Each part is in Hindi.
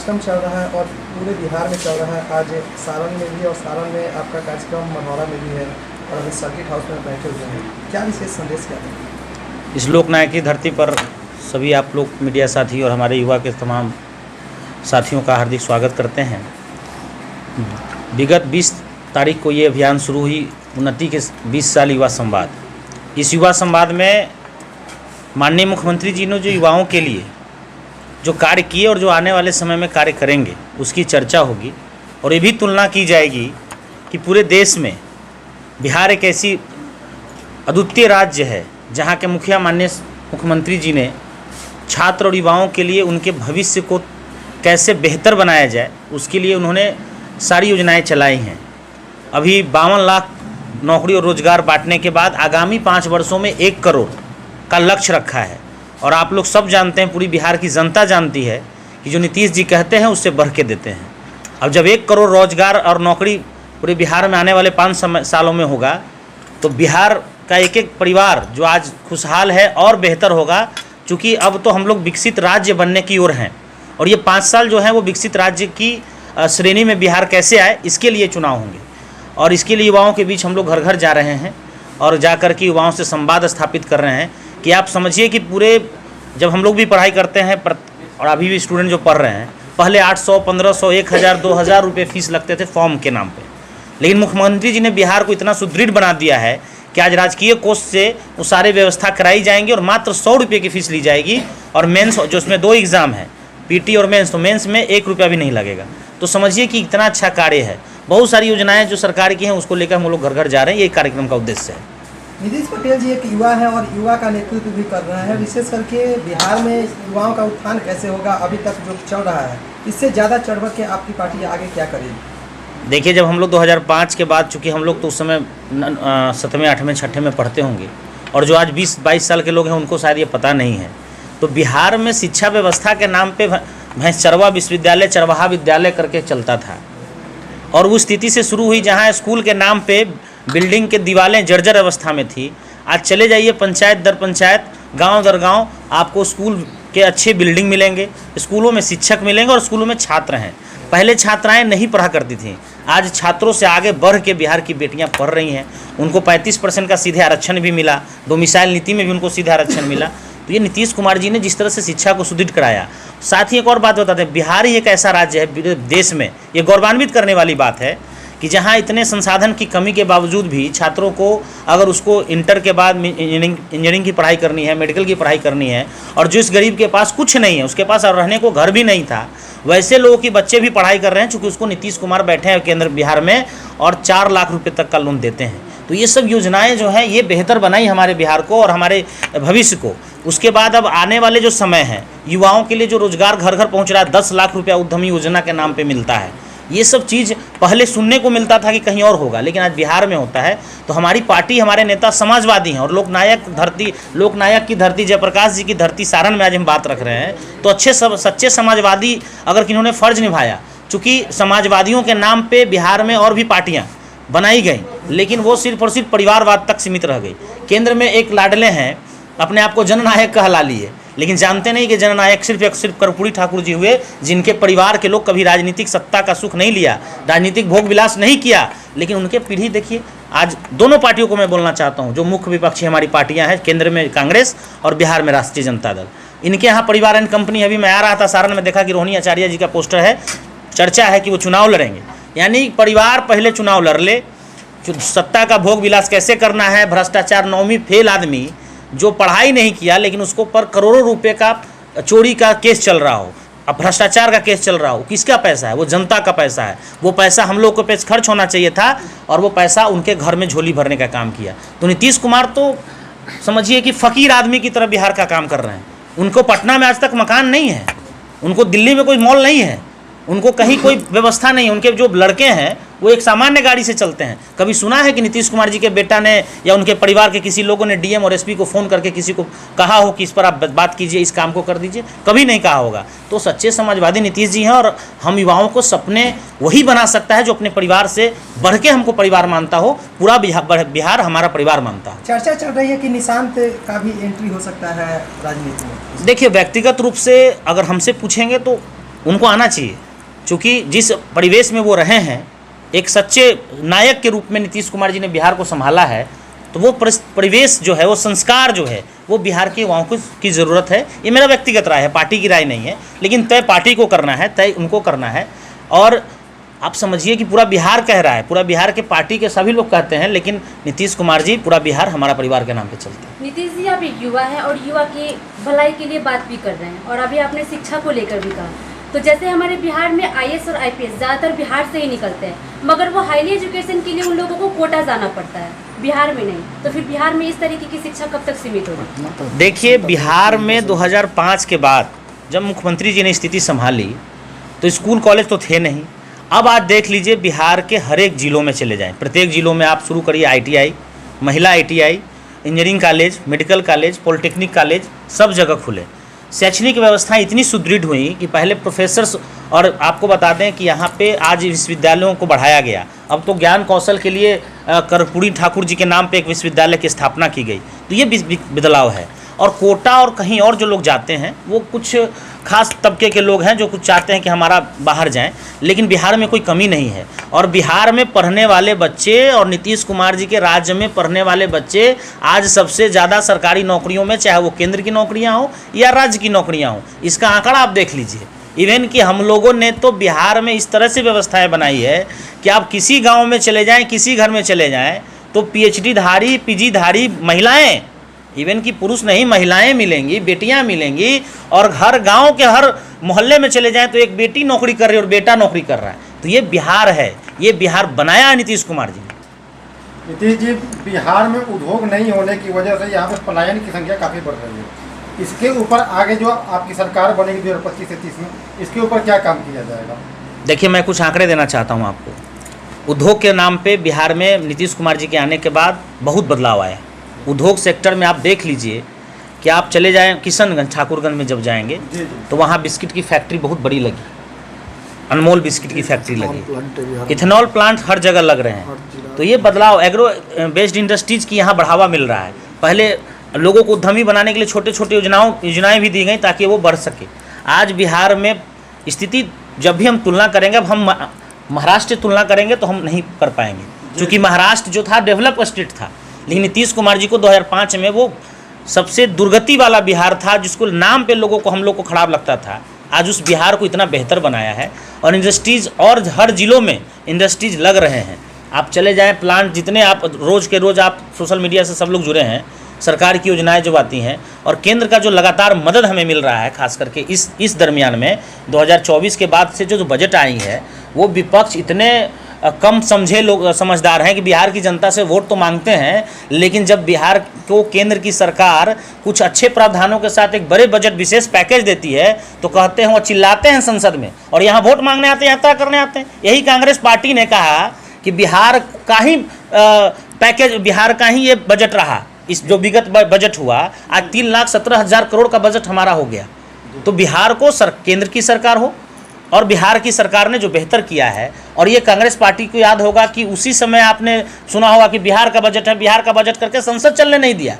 कार्यक्रम चल रहा है और पूरे बिहार में चल रहा है। आज सारण में भी, और सारण में आपका कार्यक्रम मढ़ौरा में भी है, और अभी सर्किट हाउस में बैठे हुए हैं। क्या विशेष संदेश क्या है इस लोकनायक की धरती पर? सभी आप लोग मीडिया साथी और हमारे युवा के तमाम साथियों का हार्दिक स्वागत करते हैं। विगत 20 तारीख को ये अभियान शुरू हुई, उन्नति के 20 साल युवा संवाद। इस युवा संवाद में माननीय मुख्यमंत्री जी ने जो युवाओं के लिए जो कार्य किए और जो आने वाले समय में कार्य करेंगे उसकी चर्चा होगी, और ये भी तुलना की जाएगी कि पूरे देश में बिहार एक ऐसी अद्वितीय राज्य है जहाँ के मुखिया माननीय मुख्यमंत्री जी ने छात्र और युवाओं के लिए उनके भविष्य को कैसे बेहतर बनाया जाए उसके लिए उन्होंने सारी योजनाएं चलाई हैं। अभी 52 लाख नौकरी और रोजगार बांटने के बाद आगामी 5 वर्षों में 1 करोड़ का लक्ष्य रखा है। और आप लोग सब जानते हैं, पूरी बिहार की जनता जानती है कि जो नीतीश जी कहते हैं उससे बढ़ के देते हैं। अब जब 1 करोड़ रोजगार और नौकरी पूरे बिहार में आने वाले 5 सालों में होगा तो बिहार का एक एक परिवार जो आज खुशहाल है और बेहतर होगा, क्योंकि अब तो हम लोग विकसित राज्य बनने की ओर हैं। और ये 5 साल जो हैं वो विकसित राज्य की श्रेणी में बिहार कैसे आए इसके लिए चुनाव होंगे, और इसके लिए युवाओं के बीच हम लोग घर घर जा रहे हैं और जाकर के युवाओं से संवाद स्थापित कर रहे हैं कि आप समझिए कि पूरे जब हम लोग भी पढ़ाई करते हैं और अभी भी स्टूडेंट जो पढ़ रहे हैं, पहले 800, 1500, 1000, 2000 रुपये फीस लगते थे फॉर्म के नाम पे, लेकिन मुख्यमंत्री जी ने बिहार को इतना सुदृढ़ बना दिया है कि आज राजकीय कोष से वो सारे व्यवस्था कराई जाएंगी और मात्र 100 रुपये की फ़ीस ली जाएगी। और मेंस जो उसमें 2 एग्ज़ाम है, पीटी और मेंस, तो मेंस में 1 रुपया भी नहीं लगेगा। तो समझिए कि इतना अच्छा कार्य है। बहुत सारी योजनाएं जो सरकार की हैं उसको लेकर हम लोग घर घर जा रहे हैं, ये कार्यक्रम का उद्देश्य है। नीतीश पटेल जी एक युवा है और युवा का नेतृत्व भी कर रहे हैं। विशेष करके बिहार में युवाओं का उत्थान कैसे होगा, अभी तक जो चल रहा है इससे ज़्यादा चढ़ बढ़ के आपकी पार्टी आगे क्या करेगी? देखिए, जब हम लोग 2005 के बाद, चूँकि हम लोग तो उस समय 7वें, 8वें, 6ठे में पढ़ते होंगे, और जो आज 20-22 साल के लोग हैं उनको शायद ये पता नहीं है, तो बिहार में शिक्षा व्यवस्था के नाम पे भैंसचरवा विश्वविद्यालय, चरवाहा विद्यालय करके चलता था। और उस स्थिति से शुरू हुई जहाँ स्कूल के नाम पे बिल्डिंग के दीवारें जर्जर अवस्था में थी। आज चले जाइए पंचायत दर पंचायत, गांव दर गांव, आपको स्कूल के अच्छे बिल्डिंग मिलेंगे, स्कूलों में शिक्षक मिलेंगे और स्कूलों में छात्र हैं। पहले छात्राएं नहीं पढ़ा करती थीं, आज छात्रों से आगे बढ़ के बिहार की बेटियां पढ़ रही हैं। उनको 35% का सीधे आरक्षण भी मिला, डोमिसाइल नीति में भी उनको सीधे आरक्षण मिला। तो ये नीतीश कुमार जी ने जिस तरह से शिक्षा को सुदृढ़ कराया। साथ ही एक और बात बताते हैं, बिहार ही एक ऐसा राज्य है देश में, ये गौरवान्वित करने वाली बात है कि जहाँ इतने संसाधन की कमी के बावजूद भी छात्रों को, अगर उसको इंटर के बाद इंजीनियरिंग की पढ़ाई करनी है, मेडिकल की पढ़ाई करनी है, और जिस गरीब के पास कुछ नहीं है, उसके पास रहने को घर भी नहीं था, वैसे लोगों के बच्चे भी पढ़ाई कर रहे हैं, चूँकि उसको नीतीश कुमार बैठे हैं केंद्र बिहार में और 4 लाख रुपये तक का लोन देते हैं। तो ये सब योजनाएं जो हैं ये बेहतर बनाई हमारे बिहार को और हमारे भविष्य को। उसके बाद अब आने वाले जो समय है, युवाओं के लिए जो रोजगार घर घर पहुंच रहा है, 10 लाख रुपया उद्यमी योजना के नाम पे मिलता है। ये सब चीज़ पहले सुनने को मिलता था कि कहीं और होगा, लेकिन आज बिहार में होता है। तो हमारी पार्टी, हमारे नेता समाजवादी हैं और लोकनायक की धरती, जयप्रकाश जी की धरती सारण में आज हम बात रख रहे हैं। तो सच्चे समाजवादी अगर किन्होंने फ़र्ज निभाया, चूँकि समाजवादियों के नाम पे बिहार में और भी पार्टियाँ बनाई गई, लेकिन वो सिर्फ और सिर्फ परिवारवाद तक सीमित रह गई। केंद्र में एक लाडले हैं, अपने आप को जननायक कहला लिए, लेकिन जानते नहीं कि जननायक सिर्फ कर्पूरी ठाकुर जी हुए, जिनके परिवार के लोग कभी राजनीतिक सत्ता का सुख नहीं लिया, राजनीतिक भोग विलास नहीं किया, लेकिन उनके पीढ़ी देखिए। आज दोनों पार्टियों को मैं बोलना चाहता हूँ, जो मुख्य विपक्षी हमारी पार्टियाँ हैं, केंद्र में कांग्रेस और बिहार में राष्ट्रीय जनता दल, इनके यहाँ परिवार एंड कंपनी। अभी मैं आ रहा था सारण में, देखा कि रोहिणी आचार्य जी का पोस्टर है, चर्चा है कि वो चुनाव लड़ेंगे। यानी परिवार पहले चुनाव लड़ ले, सत्ता का भोग विलास कैसे करना है। भ्रष्टाचार 9वीं फेल आदमी जो पढ़ाई नहीं किया, लेकिन उसको पर करोड़ों रुपए का चोरी का केस चल रहा हो, अब भ्रष्टाचार का केस चल रहा हो, किसका पैसा है? वो जनता का पैसा है। वो पैसा हम लोग को पे खर्च होना चाहिए था, और वो पैसा उनके घर में झोली भरने का काम किया। तो नीतीश कुमार तो समझिए कि फ़कीर आदमी की तरह बिहार का काम कर रहे हैं। उनको पटना में आज तक मकान नहीं है, उनको दिल्ली में कोई मॉल नहीं है, उनको कहीं कोई व्यवस्था नहीं है। उनके जो लड़के हैं वो एक सामान्य गाड़ी से चलते हैं। कभी सुना है कि नीतीश कुमार जी के बेटा ने या उनके परिवार के किसी लोगों ने डीएम और एसपी को फ़ोन करके किसी को कहा हो कि इस पर आप बात कीजिए, इस काम को कर दीजिए? कभी नहीं कहा होगा। तो सच्चे समाजवादी नीतीश जी हैं, और हम युवाओं को सपने वही बना सकता है जो अपने परिवार से बढ़ के हमको परिवार मानता हो। पूरा बिहार हमारा परिवार मानता है। चर्चा चल रही है कि निशांत का भी एंट्री हो सकता है राजनीति में। देखिए, व्यक्तिगत रूप से अगर हमसे पूछेंगे तो उनको आना चाहिए, क्योंकि जिस परिवेश में वो रहे हैं, एक सच्चे नायक के रूप में नीतीश कुमार जी ने बिहार को संभाला है, तो वो परिवेश जो है, वो संस्कार जो है, वो बिहार के युवाओं की ज़रूरत है। ये मेरा व्यक्तिगत राय है, पार्टी की राय नहीं है, लेकिन तय पार्टी को करना है, तय उनको करना है। और आप समझिए कि पूरा बिहार कह रहा है, पूरा बिहार के पार्टी के सभी लोग कहते हैं, लेकिन नीतीश कुमार जी, पूरा बिहार हमारा परिवार के नाम पे चलते हैं। नीतीश जी, आप एक युवा हैं और युवा की भलाई के लिए बात भी कर रहे हैं, और अभी आपने शिक्षा को लेकर भी कहा। तो जैसे हमारे बिहार में आईएएस और आईपीएस ज़्यादातर बिहार से ही निकलते हैं, मगर वो हाईली एजुकेशन के लिए उन लोगों को कोटा जाना पड़ता है, बिहार में नहीं। तो फिर बिहार में इस तरीके की शिक्षा कब तक सीमित होगी? देखिए, बिहार में 2005 के बाद जब मुख्यमंत्री जी ने स्थिति संभाली तो स्कूल कॉलेज तो थे नहीं। अब आज देख लीजिए, बिहार के हर एक ज़िलों में चले जाएं, प्रत्येक ज़िलों में आप शुरू करिए ITI, महिला ITI, engineering college, medical college, polytechnic college, सब जगह खुले। शैक्षणिक व्यवस्था इतनी सुदृढ़ हुई कि पहले प्रोफेसर्स, और आपको बता दें कि यहाँ पे आज विश्वविद्यालयों को बढ़ाया गया। अब तो ज्ञान कौशल के लिए कर्पूरी ठाकुर जी के नाम पे एक विश्वविद्यालय की स्थापना की गई। तो ये बदलाव है। और कोटा और कहीं और जो लोग जाते हैं, वो कुछ खास तबके के लोग हैं जो कुछ चाहते हैं कि हमारा बाहर जाएं, लेकिन बिहार में कोई कमी नहीं है। और बिहार में पढ़ने वाले बच्चे और नीतीश कुमार जी के राज्य में पढ़ने वाले बच्चे आज सबसे ज़्यादा सरकारी नौकरियों में, चाहे वो केंद्र की नौकरियां हो या राज्य की नौकरियां हो, इसका आंकड़ा आप देख लीजिए। इवन कि हम लोगों ने तो बिहार में इस तरह से व्यवस्थाएं बनाई है कि आप किसी गाँव में चले जाएँ, किसी घर में चले जाएँ, तो PhD धारी, PG धारी महिलाएँ, इवन कि पुरुष नहीं, महिलाएं मिलेंगी, बेटियां मिलेंगी। और हर गांव के हर मोहल्ले में चले जाएं तो एक बेटी नौकरी कर रही है और बेटा नौकरी कर रहा है। तो ये बिहार है, ये बिहार बनाया है नीतीश कुमार जी ने। नीतीश जी, बिहार में उद्योग नहीं होने की वजह से यहाँ पर पलायन की संख्या काफ़ी बढ़ रही है। इसके ऊपर आगे जो आपकी सरकार बनेगी 2025 से 30 में, इसके ऊपर क्या काम किया जाएगा? देखिए, मैं कुछ आंकड़े देना चाहता हूँ आपको। उद्योग के नाम पर बिहार में नीतीश कुमार जी के आने के बाद बहुत बदलाव आया। उद्योग सेक्टर में आप देख लीजिए कि आप चले जाएं किशनगंज, ठाकुरगंज में जब जाएंगे तो वहाँ बिस्किट की फैक्ट्री बहुत बड़ी लगी, अनमोल बिस्किट की फैक्ट्री लगी, इथेनॉल प्लांट हर जगह लग रहे हैं। तो ये बदलाव, एग्रो बेस्ड इंडस्ट्रीज़ की यहाँ बढ़ावा मिल रहा है। पहले लोगों को उद्यमी बनाने के लिए छोटे छोटे योजनाएँ भी दी गई ताकि वो बढ़ सके। आज बिहार में स्थिति, जब भी हम तुलना करेंगे, अब हम महाराष्ट्र से तुलना करेंगे तो हम नहीं कर पाएंगे, क्योंकि महाराष्ट्र जो था डेवलप स्टेट था, लेकिन नीतीश कुमार जी को 2005 में वो सबसे दुर्गति वाला बिहार था, जिसको नाम पे लोगों को, हम लोग को खराब लगता था। आज उस बिहार को इतना बेहतर बनाया है और इंडस्ट्रीज़, और हर ज़िलों में इंडस्ट्रीज़ लग रहे हैं। आप चले जाएं, प्लांट जितने, आप रोज़ के रोज़ आप सोशल मीडिया से सब लोग जुड़े हैं, सरकार की योजनाएं जो आती हैं और केंद्र का जो लगातार मदद हमें मिल रहा है, खास करके इस दरमियान में 2024 के बाद से जो बजट आई है, वो विपक्ष इतने कम समझे लोग समझदार हैं कि बिहार की जनता से वोट तो मांगते हैं, लेकिन जब बिहार को केंद्र की सरकार कुछ अच्छे प्रावधानों के साथ एक बड़े बजट विशेष पैकेज देती है तो कहते हैं, वो चिल्लाते हैं संसद में, और यहाँ वोट मांगने आते हैं, यात्रा करने आते हैं। यही कांग्रेस पार्टी ने कहा कि बिहार का ही पैकेज, बिहार का ही ये बजट रहा। इस जो विगत बजट हुआ, आज 3,17,000 करोड़ का बजट हमारा हो गया। तो बिहार को केंद्र की सरकार हो और बिहार की सरकार ने जो बेहतर किया है, और ये कांग्रेस पार्टी को याद होगा कि उसी समय आपने सुना होगा कि बिहार का बजट है, बिहार का बजट करके संसद चलने नहीं दिया।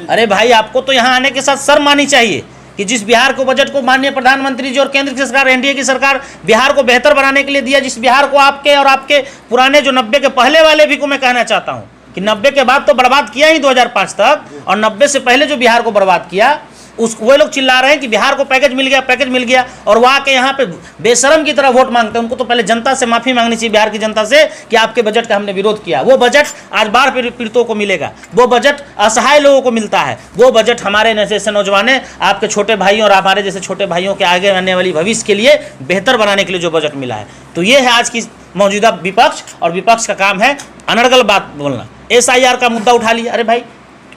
अरे भाई, आपको तो यहाँ आने के साथ शर्म आनी चाहिए कि जिस बिहार को बजट को माननीय प्रधानमंत्री जी और केंद्र की सरकार, एनडीए की सरकार बिहार को बेहतर बनाने के लिए दिया, जिस बिहार को आपके और आपके पुराने जो 90 के पहले वाले भी को मैं कहना चाहता हूँ कि 90 के बाद तो बर्बाद किया ही 2005 तक, और 90 से पहले जो बिहार को बर्बाद किया, वो लोग चिल्ला रहे हैं कि बिहार को पैकेज मिल गया, पैकेज मिल गया, और वहाँ के यहाँ पे बेशरम की तरह वोट मांगते हैं। उनको तो पहले जनता से माफ़ी मांगनी चाहिए, बिहार की जनता से, कि आपके बजट का हमने विरोध किया। वो बजट आज बाढ़ पीड़ितों को मिलेगा, वो बजट असहाय लोगों को मिलता है, वो बजट हमारे जैसे नौजवान, आपके छोटे भाइयों और हमारे जैसे छोटे भाइयों के आगे आने वाली भविष्य के लिए बेहतर बनाने के लिए जो बजट मिला है। तो ये है आज की मौजूदा विपक्ष, और विपक्ष का काम है अनर्गल बात बोलना। SIR का मुद्दा उठा लिया। अरे भाई,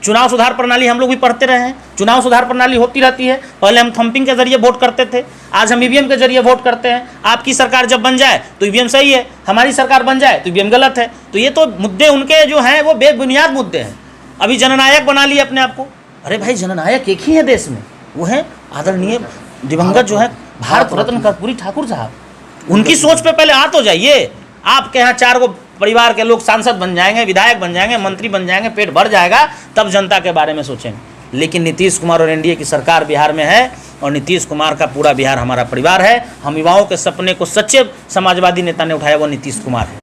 चुनाव सुधार प्रणाली हम लोग भी पढ़ते रहे हैं, चुनाव सुधार प्रणाली होती रहती है। पहले हम थंपिंग के जरिए वोट करते थे, आज हम EVM के जरिए वोट करते हैं। आपकी सरकार जब बन जाए तो EVM सही है, हमारी सरकार बन जाए तो EVM गलत है। तो ये तो मुद्दे उनके जो हैं वो बेबुनियाद मुद्दे हैं। अभी जननायक बना लिए अपने आप को। अरे भाई, जननायक एक ही है देश में, वो है आदरणीय दिवंगत जो है भारत रत्न कर्पूरी ठाकुर साहब। उनकी सोच पे पहले आ तो जाइए। आपके यहाँ 4 गो परिवार के लोग सांसद बन जाएंगे, विधायक बन जाएंगे, मंत्री बन जाएंगे, पेट भर जाएगा, तब जनता के बारे में सोचेंगे। लेकिन नीतीश कुमार और एनडीए की सरकार बिहार में है, और नीतीश कुमार का पूरा बिहार हमारा परिवार है। हम युवाओं के सपने को सच्चे समाजवादी नेता ने उठाया, वो नीतीश कुमार है।